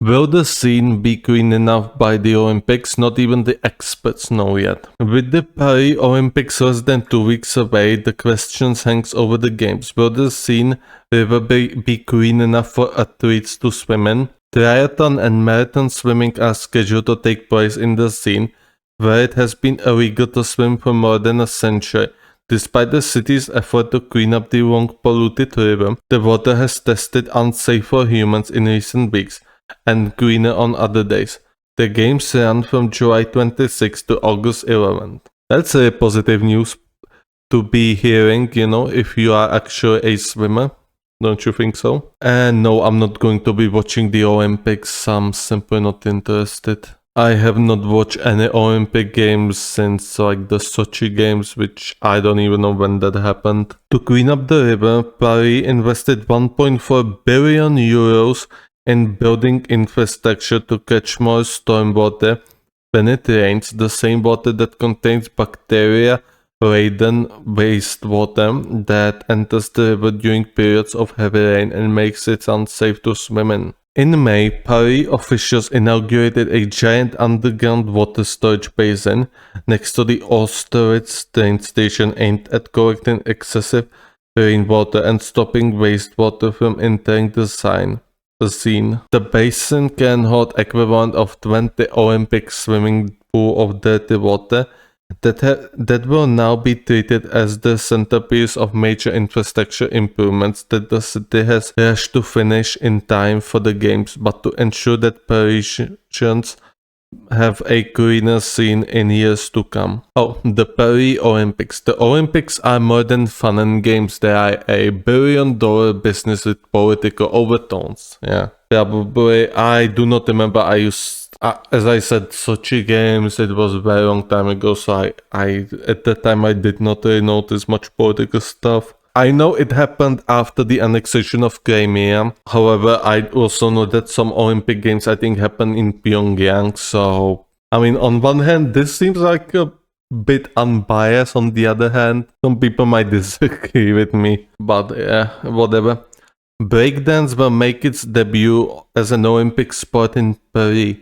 Will the Seine be green enough by the Olympics? Not even the experts know yet. With the Paris Olympics less than 2 weeks away, the question hangs over the games. Will the Seine river be green enough for athletes to swim in? Triathlon and marathon swimming are scheduled to take place in the Seine, where it has been illegal to swim for more than a century. Despite the city's effort to clean up the long polluted river, the water has tested unsafe for humans in recent weeks and greener on other days. The games run from July 26th to August 11th. That's a positive news to be hearing, if you are actually a swimmer. Don't you think so? And no, I'm not going to be watching the Olympics. I'm simply not interested. I have not watched any Olympic games since the Sochi games, which I don't even know when that happened. To clean up the river, Paris invested 1.4 billion euros in building infrastructure to catch more stormwater when it rains, the same water that contains bacteria-laden wastewater that enters the river during periods of heavy rain and makes it unsafe to swim in. In May, Paris officials inaugurated a giant underground water storage basin next to the Austerlitz train station aimed at collecting excessive rainwater and stopping wastewater from entering the Seine. The basin can hold equivalent of 20 Olympic swimming pool of dirty water that will now be treated as the centerpiece of major infrastructure improvements that the city has rushed to finish in time for the games, but to ensure that Parisians have a greener Seine in years to come. Oh, the Paris Olympics. The Olympics are more than fun and games. They are a billion-dollar business with political overtones. Yeah, probably. I do not remember. As I said, Sochi games, it was a very long time ago, so I at that time I did not really notice much political stuff. I know it happened after the annexation of Crimea. However, I also know that some Olympic games I think happen in Pyongyang. So, I mean, on one hand, this seems like a bit unbiased. On the other hand, some people might disagree with me. But yeah, whatever. Breakdance will make its debut as an Olympic sport in Paris.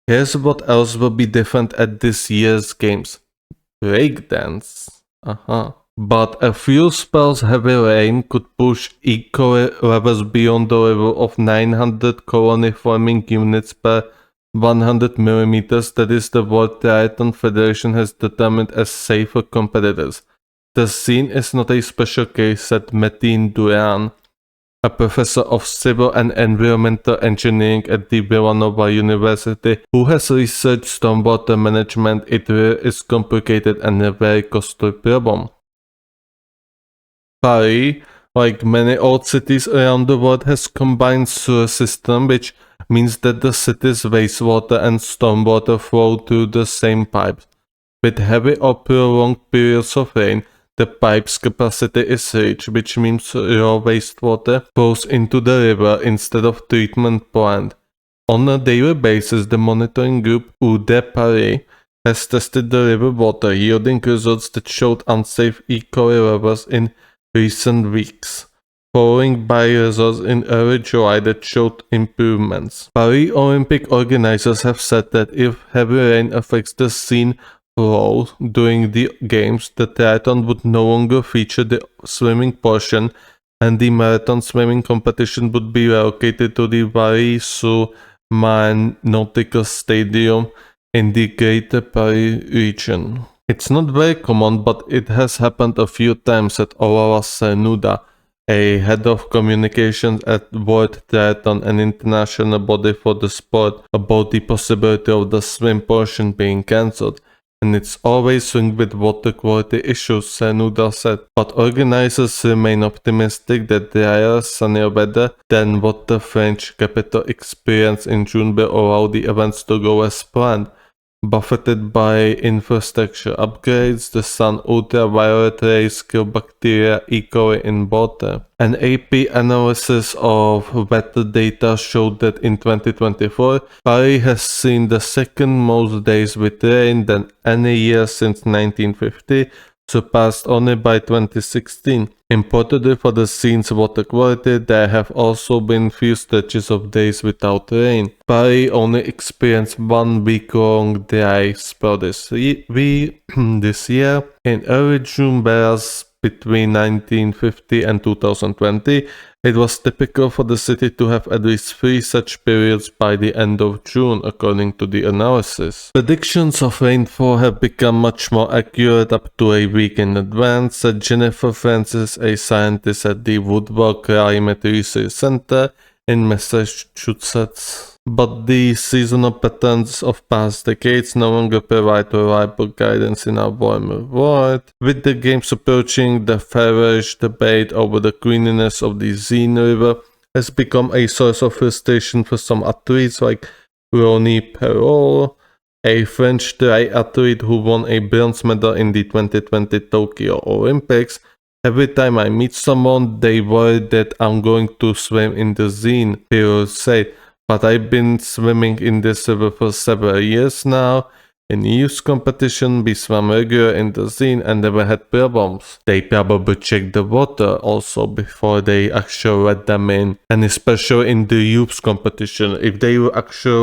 Here's what else will be different at this year's games. Breakdance. But a few spells heavy rain could push eco levels beyond the level of 900 colony forming units per 100 millimeters. That is the World Triathlon Federation has determined as safe for competitors. The Seine is not a special case, said Metin Duran, a professor of civil and environmental engineering at the Villanova University, who has researched stormwater management. It really is complicated and a very costly problem. Paris, like many old cities around the world, has combined sewer system, which means that the city's wastewater and stormwater flow through the same pipes. With heavy or prolonged periods of rain, the pipe's capacity is reached, which means raw wastewater flows into the river instead of treatment plant. On a daily basis, the monitoring group Eau de Paris has tested the river water, yielding results that showed unsafe E. coli levels in recent weeks, following by results in early July that showed improvements. Paris Olympic organizers have said that if heavy rain affects the Seine flow during the games, the triathlon would no longer feature the swimming portion and the marathon swimming competition would be relocated to the Paris-sur-Marne Nautical Stadium in the Greater Paris region. It's not very common, but it has happened a few times, said Aurora Cernuda, a head of communications at World Triathlon, an international body for the sport, about the possibility of the swim portion being cancelled. And it's always swing with water quality issues, Cernuda said, but organizers remain optimistic that drier, sunnier weather than what the French capital experienced in June will allow the events to go as planned. Buffeted by infrastructure upgrades, the sun ultraviolet rays kill bacteria E. coli in water. An AP analysis of weather data showed that in 2024, Paris has seen the second most days with rain than any year since 1950, surpassed only by 2016. Importantly for the scene's water quality, there have also been few stretches of days without rain. Paris only experienced 1 week-long dry spell this year. In early June, whereas between 1950 and 2020, it was typical for the city to have at least 3 such periods by the end of June, according to the analysis. Predictions of rainfall have become much more accurate up to a week in advance, said Jennifer Francis, a scientist at the Woodward Climate Research Center in Massachusetts. But the seasonal patterns of past decades no longer provide reliable guidance in our warmer world. With the games approaching, the feverish debate over the cleanliness of the Seine River has become a source of frustration for some athletes like Ronnie Perrault, a French triathlete who won a bronze medal in the 2020 Tokyo Olympics. Every time I meet someone, they worry that I'm going to swim in the Seine, Perrault said. But I've been swimming in this river for several years now. In youth competition, we swam regularly in the Seine and never had problems. They probably checked the water also before they actually let them in. And especially in the youth competition, if they actually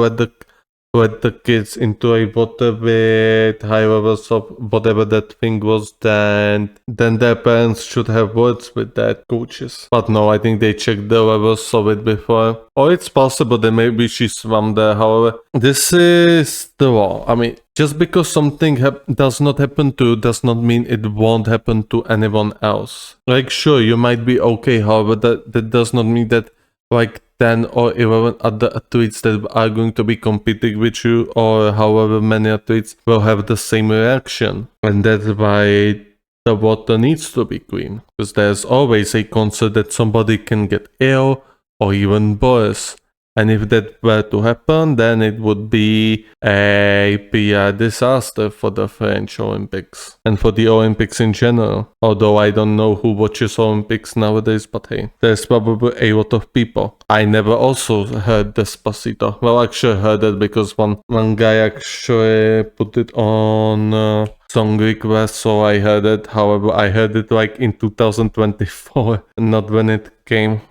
let the kids into a water with high levels of whatever that thing was, then their parents should have words with that coaches. But no, I think they checked the levels of it before. Or it's possible that maybe she swam there. However, this is the law. I mean, just because something does not happen to you does not mean it won't happen to anyone else. Like, sure, you might be okay, however, that does not mean that like 10 or 11 other athletes that are going to be competing with you, or however many athletes, will have the same reaction. And that's why the water needs to be clean, because there's always a concern that somebody can get ill or even worse. And if that were to happen, then it would be a PR disaster for the French Olympics and for the Olympics in general. Although I don't know who watches Olympics nowadays, but hey, there's probably a lot of people. I never also heard Despacito. Well, actually heard it because one guy actually put it on song request, so I heard it. However, I heard it like in 2024, not when it came.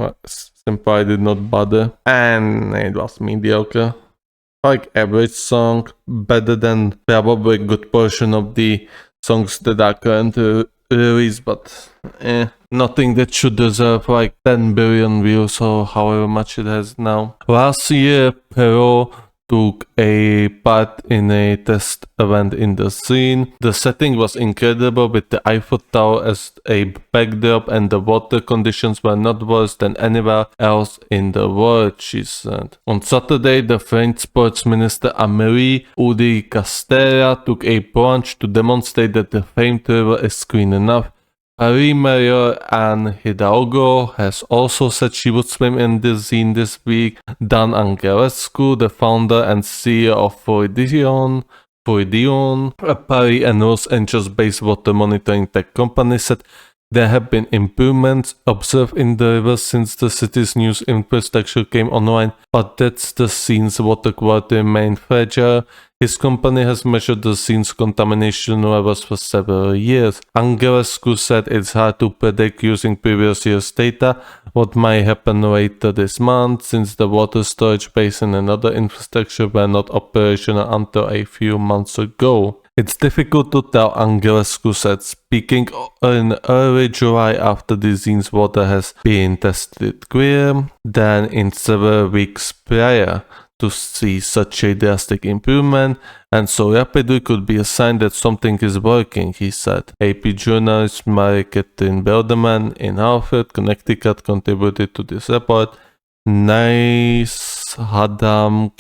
Simply I did not bother, and it was mediocre. Like average song, better than probably a good portion of the songs that are currently released, but nothing that should deserve like 10 billion views or however much it has now. Last year, Perrault took a part in a test event in the Seine. The setting was incredible with the Eiffel Tower as a backdrop, and the water conditions were not worse than anywhere else in the world, she said. On Saturday, the French sports minister Amélie Oudéa-Castéra took a plunge to demonstrate that the famed river is clean enough. Paris Mayor Anne Hidalgo has also said she would swim in the Seine this week. Dan Angelescu, the founder and CEO of Fluidion, a Paris and Los Angeles-based water monitoring tech company, said there have been improvements observed in the river since the city's new infrastructure came online, but that's the Seine's water quality remained fragile. His company has measured the Seine's contamination levels for several years. Angelescu said it's hard to predict using previous year's data what might happen later this month, since the water storage basin and other infrastructure were not operational until a few months ago. It's difficult to tell, Angelescu said, speaking in early July after the Seine's water has been tested clear than in several weeks prior. To see such a drastic improvement, and so rapidly could be a sign that something is working, he said. AP journalist Marie-Catherine Beldeman in Hartford, Connecticut contributed to this report. Nice Hadam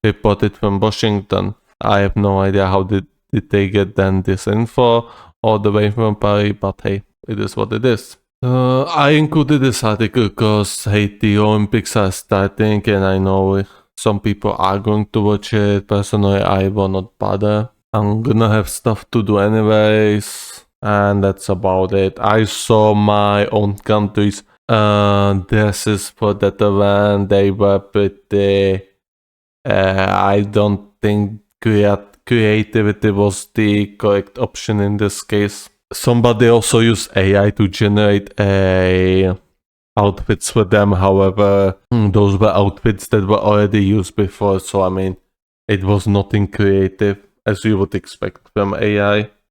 reported from Washington. I have no idea how did they get then this info all the way from Paris, but hey, it is what it is. I included this article because, hey, the Olympics are starting and I know some people are going to watch it. Personally, I will not bother. I'm gonna have stuff to do anyways, and that's about it. I saw my own country's dresses for that event. They were pretty, I don't think creativity was the correct option in this case. Somebody also used AI to generate outfits for them. However, those were outfits that were already used before. So, I mean, it was nothing creative, as you would expect from AI.